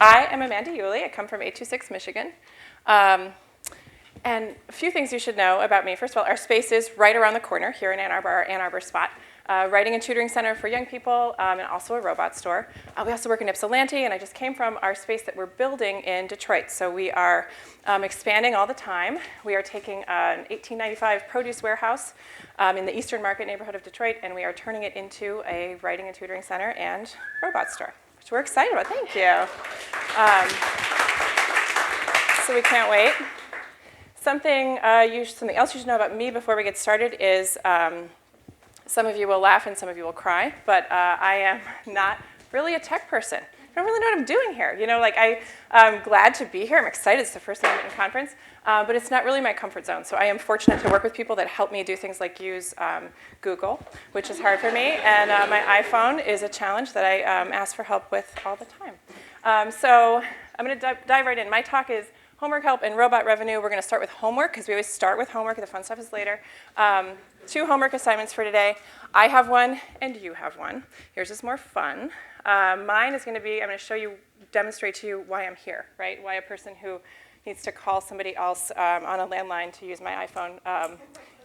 I am Amanda Yulee. I come from 826 Michigan. And a few things you should know about me. First of all, our space is right around the corner here in Ann Arbor, our Ann Arbor spot. Writing and tutoring center for young people, and also a robot store. We also work in Ypsilanti, and I just came from our space that we're building in Detroit. So we are expanding all the time. We are taking an 1895 produce warehouse in the Eastern Market neighborhood of Detroit, and we are turning it into a writing and tutoring center and robot store, which we're excited about. Thank you. So we can't wait. Something else you should know about me before we get started is some of you will laugh and some of you will cry, but I am not really a tech person. I don't really know what I'm doing here. You know, like I'm glad to be here. I'm excited. It's the first time I'm in a conference, but it's not really my comfort zone. So I am fortunate to work with people that help me do things like use Google, which is hard for me, and my iPhone is a challenge that I ask for help with all the time. So I'm going to dive right in. My talk is homework help and robot revenue. We're going to start with homework because we always start with homework. The fun stuff is later. 2 homework assignments for today. I have one and you have one. Yours is more fun. Mine is going to be, I'm going to demonstrate to you why I'm here, right? Why a person who needs to call somebody else on a landline to use my iPhone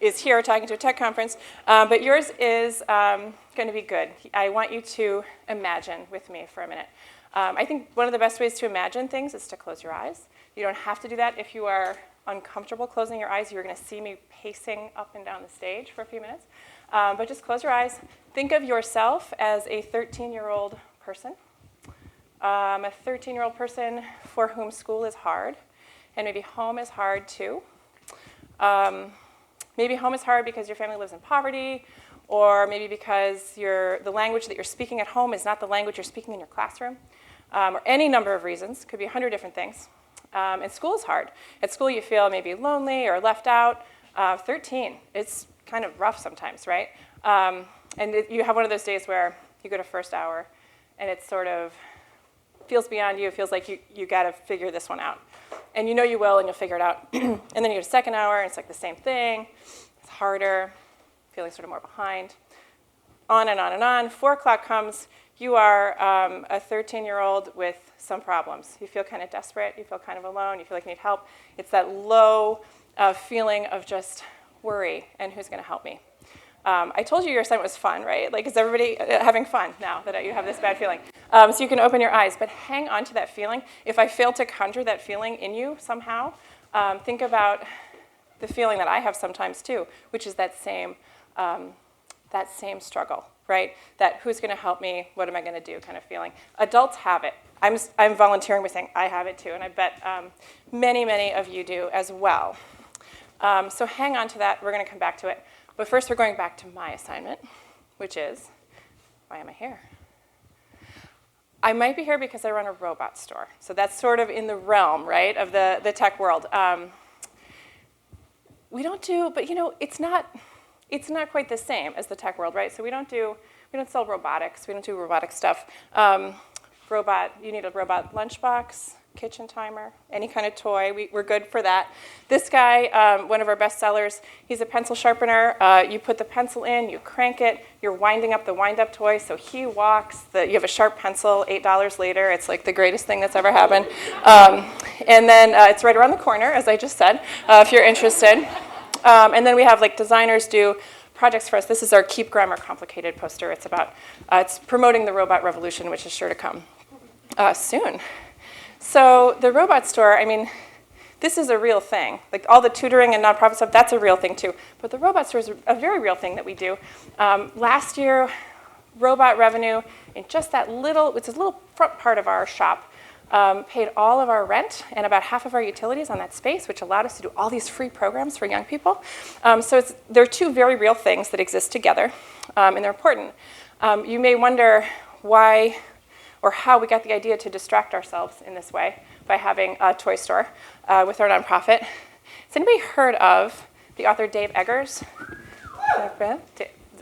is here talking to a tech conference. But yours is going to be good. I want you to imagine with me for a minute. I think one of the best ways to imagine things is to close your eyes. You don't have to do that if you are uncomfortable closing your eyes. You're going to see me pacing up and down the stage for a few minutes. But just close your eyes. Think of yourself as a 13-year-old person. A 13-year-old person for whom school is hard. And maybe home is hard too. Maybe home is hard because your family lives in poverty, or maybe because the language that you're speaking at home is not the language you're speaking in your classroom, or any number of reasons. Could be 100 different things. And school is hard. At school you feel maybe lonely or left out. 13, it's kind of rough sometimes, right? You have one of those days where you go to first hour and it sort of feels beyond you. It feels like you got to figure this one out. And you know you will, and you'll figure it out. And then you go to second hour, and it's like the same thing. It's harder, feeling sort of more behind. On and on and on. 4 o'clock comes. You are a 13-year-old with some problems. You feel kind of desperate. You feel kind of alone. You feel like you need help. It's that low feeling of just worry and who's going to help me. I told you your assignment was fun, right? Like, is everybody having fun now that you have this bad feeling? So you can open your eyes, but hang on to that feeling. If I fail to conjure that feeling in you somehow, think about the feeling that I have sometimes too, which is that same struggle, right? That who's going to help me, what am I going to do kind of feeling. Adults have it. I'm volunteering by saying I have it too, and I bet many, many of you do as well. So hang on to that. We're going to come back to it. But first we're going back to my assignment, which is, why am I here? I might be here because I run a robot store. So that's sort of in the realm, right, of the tech world. We don't do, but it's not quite the same as the tech world, right? So we don't sell robotics. We don't do robotic stuff. You need a robot lunchbox, kitchen timer, any kind of toy. We're good for that. This guy, one of our best sellers, he's a pencil sharpener. You put the pencil in, you crank it, you're winding up the wind-up toy, so he walks. You have a sharp pencil, $8 later. It's like the greatest thing that's ever happened. And then it's right around the corner, as I just said, if you're interested. And then we have designers do projects for us. This is our Keep Grammar Complicated poster. It's promoting the robot revolution, which is sure to come soon. So the robot store, this is a real thing. Like all the tutoring and nonprofit stuff, that's a real thing too. But the robot store is a very real thing that we do. Last year, robot revenue in just it's a little front part of our shop, paid all of our rent and about half of our utilities on that space, which allowed us to do all these free programs for young people. So there are 2 very real things that exist together, and they're important. You may wonder why or how we got the idea to distract ourselves in this way by having a toy store with our nonprofit. Has anybody heard of the author Dave Eggers?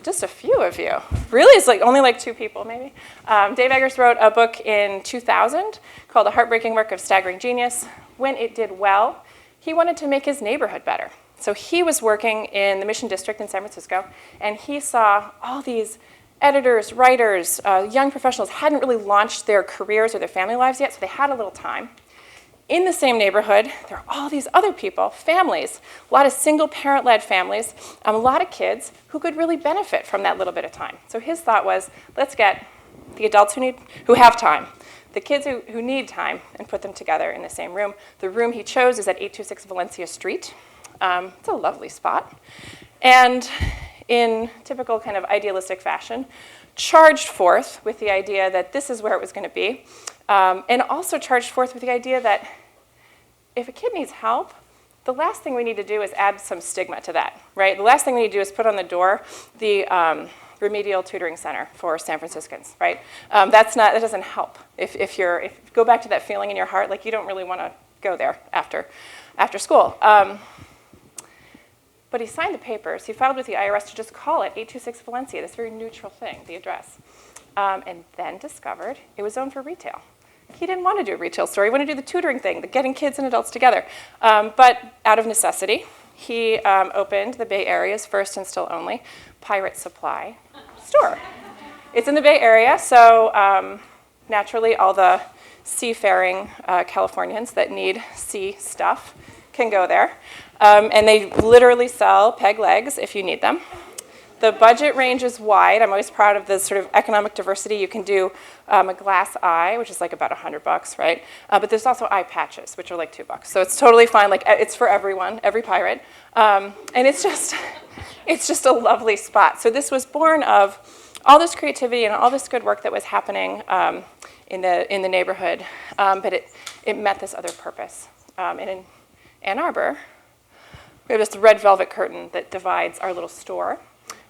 Just a few of you. Really? It's only 2 people, maybe. Dave Eggers wrote a book in 2000 called The Heartbreaking Work of Staggering Genius. When it did well, he wanted to make his neighborhood better. So he was working in the Mission District in San Francisco, and he saw all these editors, writers, young professionals hadn't really launched their careers or their family lives yet, so they had a little time. In the same neighborhood, there are all these other people, families, a lot of single-parent-led families, a lot of kids who could really benefit from that little bit of time. So his thought was, let's get the adults who have time, the kids who need time, and put them together in the same room. The room he chose is at 826 Valencia Street. It's a lovely spot. And in typical kind of idealistic fashion, charged forth with the idea that this is where it was going to be, and also charged forth with the idea that if a kid needs help, the last thing we need to do is add some stigma to that, right? The last thing we need to do is put on the door the remedial tutoring center for San Franciscans, right? That doesn't help. If go back to that feeling in your heart, like you don't really want to go there after school. But he signed the papers. He filed with the IRS to just call it 826 Valencia, this very neutral thing, the address, and then discovered it was zoned for retail. He didn't want to do a retail store. He wanted to do the tutoring thing, the getting kids and adults together. But out of necessity, he opened the Bay Area's first and still only Pirate Supply store. It's in the Bay Area, so naturally all the seafaring Californians that need sea stuff can go there. And they literally sell peg legs if you need them. The budget range is wide. I'm always proud of the sort of economic diversity. You can do a glass eye, which is like about $100, right? But there's also eye patches, which are like $2. So it's totally fine. Like it's for everyone, every pirate. And it's just a lovely spot. So this was born of all this creativity and all this good work that was happening in the neighborhood. But it met this other purpose. And in Ann Arbor, we have this red velvet curtain that divides our little store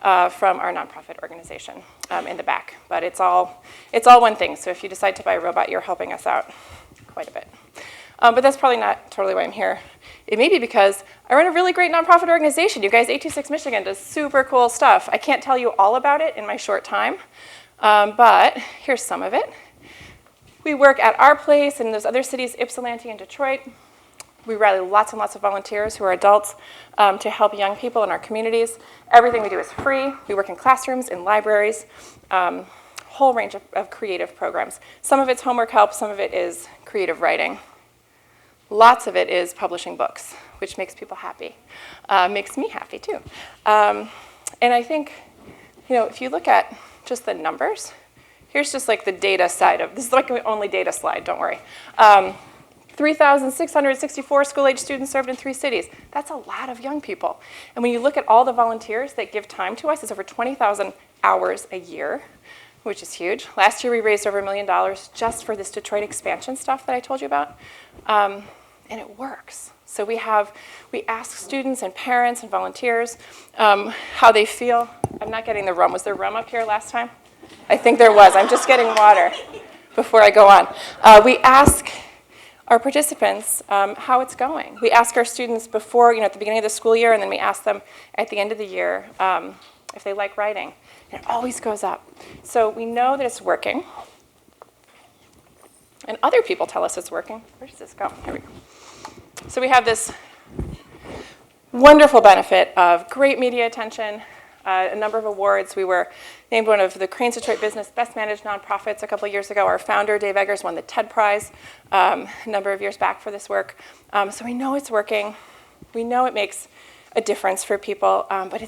from our nonprofit organization in the back. But it's all one thing. So if you decide to buy a robot, you're helping us out quite a bit. But that's probably not totally why I'm here. It may be because I run a really great nonprofit organization. You guys, 826 Michigan does super cool stuff. I can't tell you all about it in my short time, but here's some of it. We work at our place and those other cities, Ypsilanti and Detroit. We rally lots and lots of volunteers who are adults to help young people in our communities. Everything we do is free. We work in classrooms, in libraries, whole range of creative programs. Some of it's homework help, some of it is creative writing. Lots of it is publishing books, which makes people happy. Makes me happy too. And I think, if you look at just the numbers, here's just like the data side of, this is like the only data slide, don't worry. 3,664 school-age students served in 3 cities. That's a lot of young people. And when you look at all the volunteers that give time to us, it's over 20,000 hours a year, which is huge. Last year we raised over $1 million just for this Detroit expansion stuff that I told you about. And it works. So we ask students and parents and volunteers how they feel. I'm not getting the rum. Was there rum up here last time? I think there was. I'm just getting water before I go on. We ask our participants how it's going. We ask our students before, at the beginning of the school year, and then we ask them at the end of the year if they like writing. And it always goes up. So we know that it's working. And other people tell us it's working. Where does this go? Here we go. So we have this wonderful benefit of great media attention, a number of awards. We were named one of the Crain's Detroit Business Best Managed Nonprofits a couple years ago. Our founder, Dave Eggers, won the TED Prize a number of years back for this work. So we know it's working. We know it makes a difference for people. But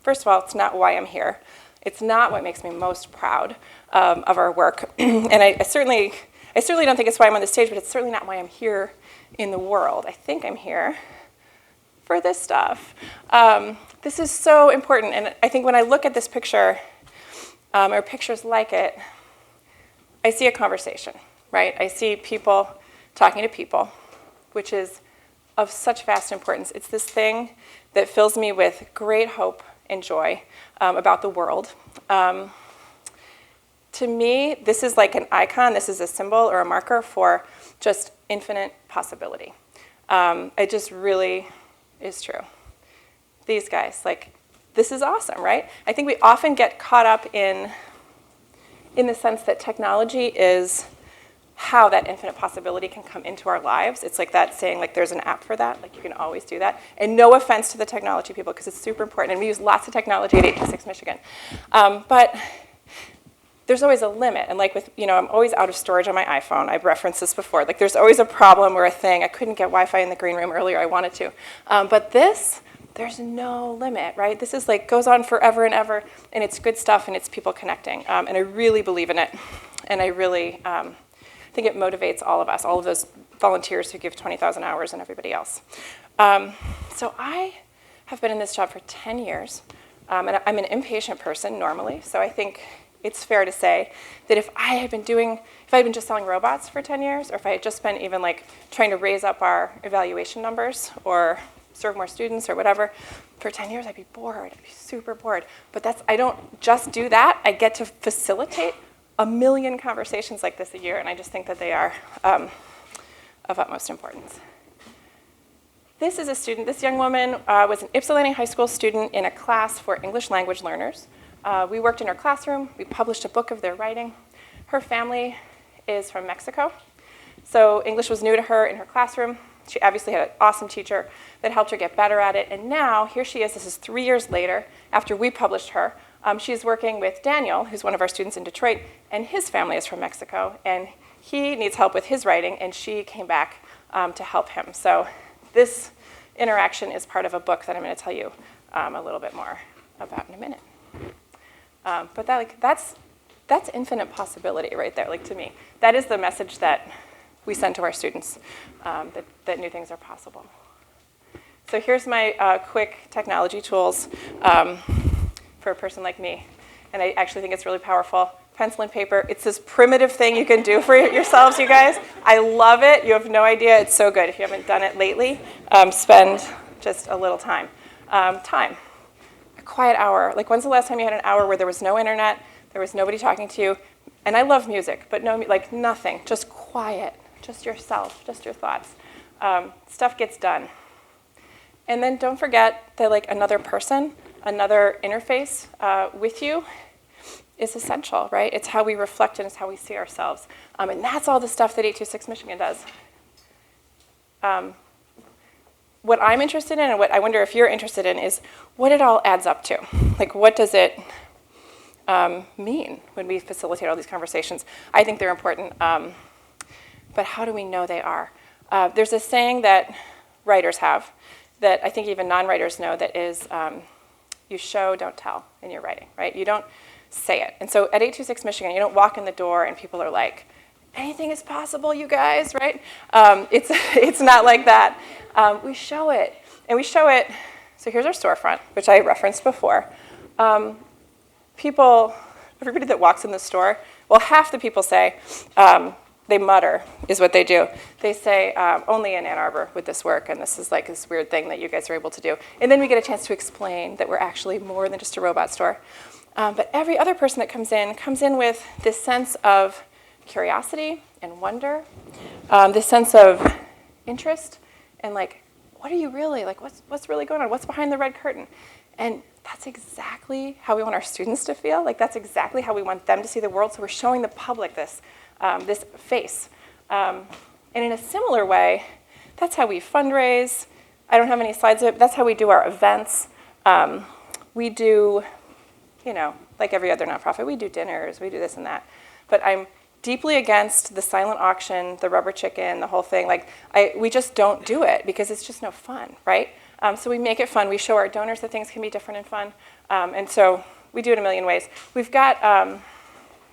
first of all, it's not why I'm here. It's not what makes me most proud of our work. And I certainly don't think it's why I'm on the stage, but it's certainly not why I'm here in the world. I think I'm here for this stuff. This is so important, and I think when I look at this picture, or pictures like it, I see a conversation, right? I see people talking to people, which is of such vast importance. It's this thing that fills me with great hope and joy about the world. To me, this is like an icon. This is a symbol or a marker for just infinite possibility. It just really is true. These guys, this is awesome, right? I think we often get caught up in the sense that technology is how that infinite possibility can come into our lives. It's like that saying, like, there's an app for that, like you can always do that. And no offense to the technology people, because it's super important, and we use lots of technology at 826 Michigan. But there's always a limit, and like with, I'm always out of storage on my iPhone. I've referenced this before. Like there's always a problem or a thing. I couldn't get Wi-Fi in the green room earlier, I wanted to. But this, there's no limit, right? This is like, goes on forever and ever, and it's good stuff, and it's people connecting. And I really believe in it, and I really think it motivates all of us, all of those volunteers who give 20,000 hours and everybody else. So I have been in this job for 10 years, and I'm an impatient person normally, so I think it's fair to say that if I had been just selling robots for 10 years, or if I had just been even like trying to raise up our evaluation numbers or serve more students or whatever, for 10 years I'd be bored, I'd be super bored. But I don't just do that, I get to facilitate a million conversations like this a year, and I just think that they are of utmost importance. This is a student, this young woman was an Ypsilanti High School student in a class for English language learners. We worked in her classroom. We published a book of their writing. Her family is from Mexico, so English was new to her in her classroom. She obviously had an awesome teacher that helped her get better at it, and now here she is. This is 3 years later after we published her. She's working with Daniel, who's one of our students in Detroit, and his family is from Mexico, and he needs help with his writing, and she came back to help him. So this interaction is part of a book that I'm going to tell you a little bit more about in a minute. But that's infinite possibility right there, like to me. That is the message that we send to our students, that new things are possible. So here's my quick technology tools for a person like me. And I actually think it's really powerful. Pencil and paper, it's this primitive thing you can do for yourselves, you guys. I love it. You have no idea. It's so good. If you haven't done it lately, spend just a little time. Time. Quiet hour. Like, when's the last time you had an hour where there was no internet, there was nobody talking to you? And I love music, but no, like nothing, just quiet, just yourself, just your thoughts. Stuff gets done. And then don't forget that like another person, another interface with you is essential, right? It's how we reflect and it's how we see ourselves. And that's all the stuff that 826 Michigan does. What I'm interested in, and what I wonder if you're interested in, is what it all adds up to. Like, what does it mean when we facilitate all these conversations? I think they're important, but how do we know they are? There's a saying that writers have that I think even non-writers know, that is, you show, don't tell in your writing, right? You don't say it. And so at 826 Michigan, you don't walk in the door and people are like, anything is possible, you guys, right? It's not like that. We show it, and we show it. So here's our storefront, which I referenced before. Everybody that walks in the store, well, half the people say, they mutter, is what they do. They say, only in Ann Arbor would this work, and this is like this weird thing that you guys are able to do. And then we get a chance to explain that we're actually more than just a robot store. But every other person that comes in with this sense of curiosity and wonder, this sense of interest, and like, what are you really, like, what's really going on? What's behind the red curtain? And that's exactly how we want our students to feel. Like, that's exactly how we want them to see the world. So we're showing the public this face. And in a similar way, that's how we fundraise. I don't have any slides of it, but that's how we do our events. We do, like every other nonprofit, we do dinners, we do this and that. But I'm deeply against the silent auction, the rubber chicken, the whole thing. Like, we just don't do it because it's just no fun, right? So we make it fun. We show our donors that things can be different and fun. And so we do it a million ways. We've got,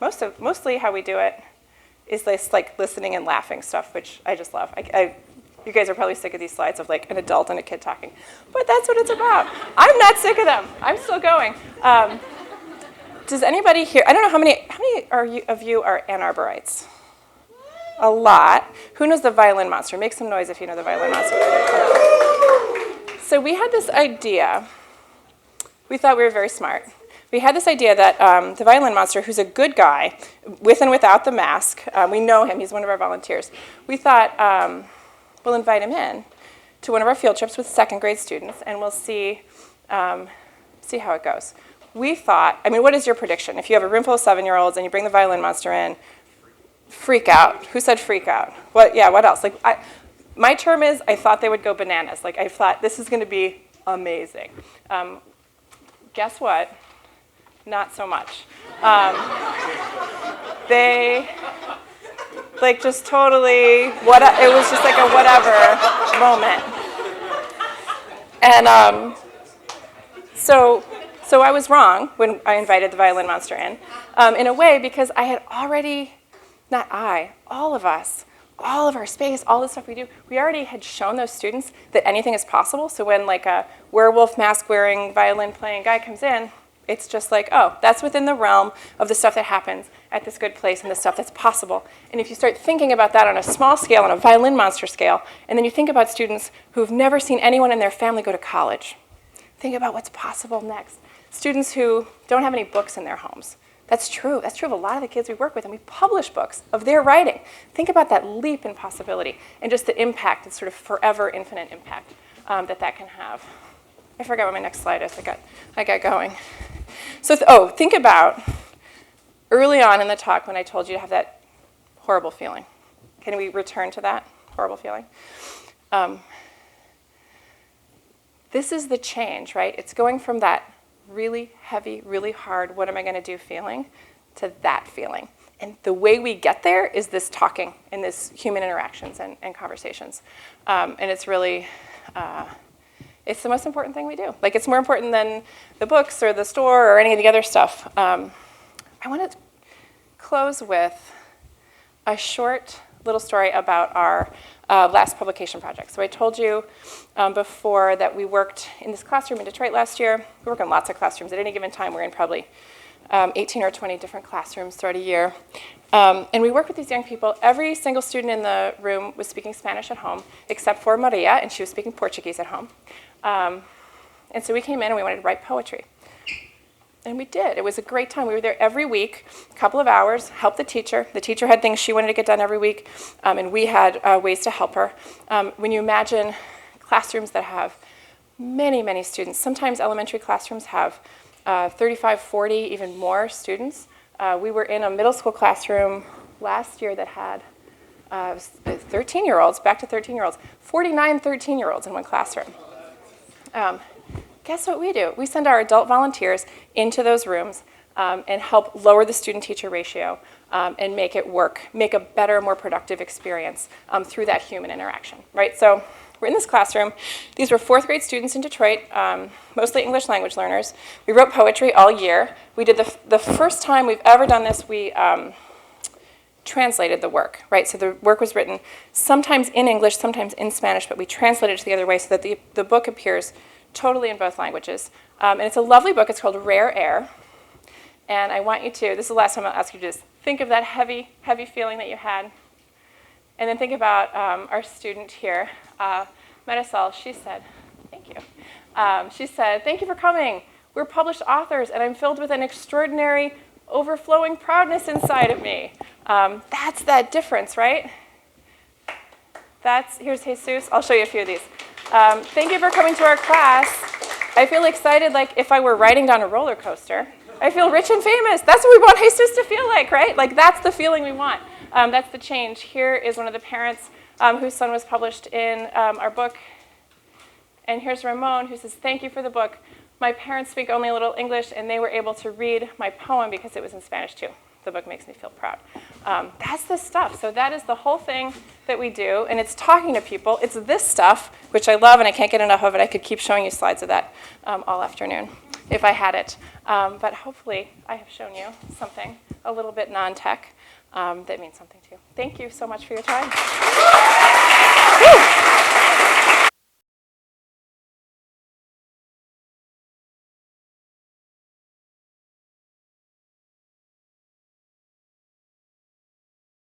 mostly how we do it is this like listening and laughing stuff, which I just love. You guys are probably sick of these slides of like an adult and a kid talking, but that's what it's about. I'm not sick of them. I'm still going. Does anybody here, I don't know how many of you are Ann Arborites? A lot. Who knows the Violin Monster? Make some noise if you know the Violin Monster. So we had this idea. We thought we were very smart. We had this idea that the Violin Monster, who's a good guy, with and without the mask, we know him, he's one of our volunteers. We thought we'll invite him in to one of our field trips with second grade students, and we'll see how it goes. We thought, what is your prediction? If you have a room full of 7-year-olds and you bring the Violin Monster in, Freak out. Who said freak out? What? Yeah, what else? Like, my term is I thought they would go bananas. Like, I thought this is going to be amazing. Guess what? Not so much. They, like, just totally, it was just like a whatever moment. And so I was wrong when I invited the violin monster in a way, because I had already, all of us, all of our space, all the stuff we do, we already had shown those students that anything is possible. So when like a werewolf mask wearing violin playing guy comes in, it's just like, oh, that's within the realm of the stuff that happens at this good place and the stuff that's possible. And if you start thinking about that on a small scale, on a violin monster scale, and then you think about students who've never seen anyone in their family go to college, think about what's possible next. Students who don't have any books in their homes. That's true. That's true of a lot of the kids we work with, and we publish books of their writing. Think about that leap in possibility and just the impact, the sort of forever infinite impact that can have. I forgot what my next slide is. I got going. So, think about early on in the talk when I told you to have that horrible feeling. Can we return to that horrible feeling? This is the change, right? It's going from that really heavy, really hard, what am I going to do feeling, to that feeling. And the way we get there is this talking and this human interactions and conversations. And it's really, it's the most important thing we do. Like, it's more important than the books or the store or any of the other stuff. I want to close with a short little story about our last publication project. So I told you before that we worked in this classroom in Detroit last year. We work in lots of classrooms. At any given time, we're in probably 18 or 20 different classrooms throughout a year. And we work with these young people. Every single student in the room was speaking Spanish at home, except for Maria, and she was speaking Portuguese at home. And so we came in and we wanted to write poetry. And we did. It was a great time. We were there every week, a couple of hours, helped the teacher. The teacher had things she wanted to get done every week, and we had ways to help her. When you imagine classrooms that have many, many students, sometimes elementary classrooms have 35, 40, even more students. We were in a middle school classroom last year that had 13-year-olds, back to 13-year-olds, 49 13-year-olds in one classroom. Guess what we do? We send our adult volunteers into those rooms and help lower the student-teacher ratio and make it work, make a better, more productive experience through that human interaction, right? So we're in this classroom. These were fourth grade students in Detroit, mostly English language learners. We wrote poetry all year. We did the first time we've ever done this, we translated the work, right? So the work was written sometimes in English, sometimes in Spanish, but we translated it to the other way so that the book appears totally in both languages. And it's a lovely book. It's called Rare Air. And I want you to, this is the last time I'll ask you to just think of that heavy, heavy feeling that you had. And then think about our student here, Marisol. She said, thank you. She said, thank you for coming. We're published authors, and I'm filled with an extraordinary, overflowing proudness inside of me. That's that difference, right? Here's Jesus. I'll show you a few of these. Thank you for coming to our class. I feel excited like if I were riding down a roller coaster. I feel rich and famous. That's what we want Jesus to feel like, right? Like, that's the feeling we want. That's the change. Here is one of the parents whose son was published in our book. And here's Ramon, who says, thank you for the book. My parents speak only a little English, and they were able to read my poem because it was in Spanish, too. The book makes me feel proud. That's the stuff. So that is the whole thing that we do, and it's talking to people. It's this stuff, which I love, and I can't get enough of it. I could keep showing you slides of that all afternoon if I had it. But hopefully I have shown you something a little bit non-tech that means something to you. Thank you so much for your time.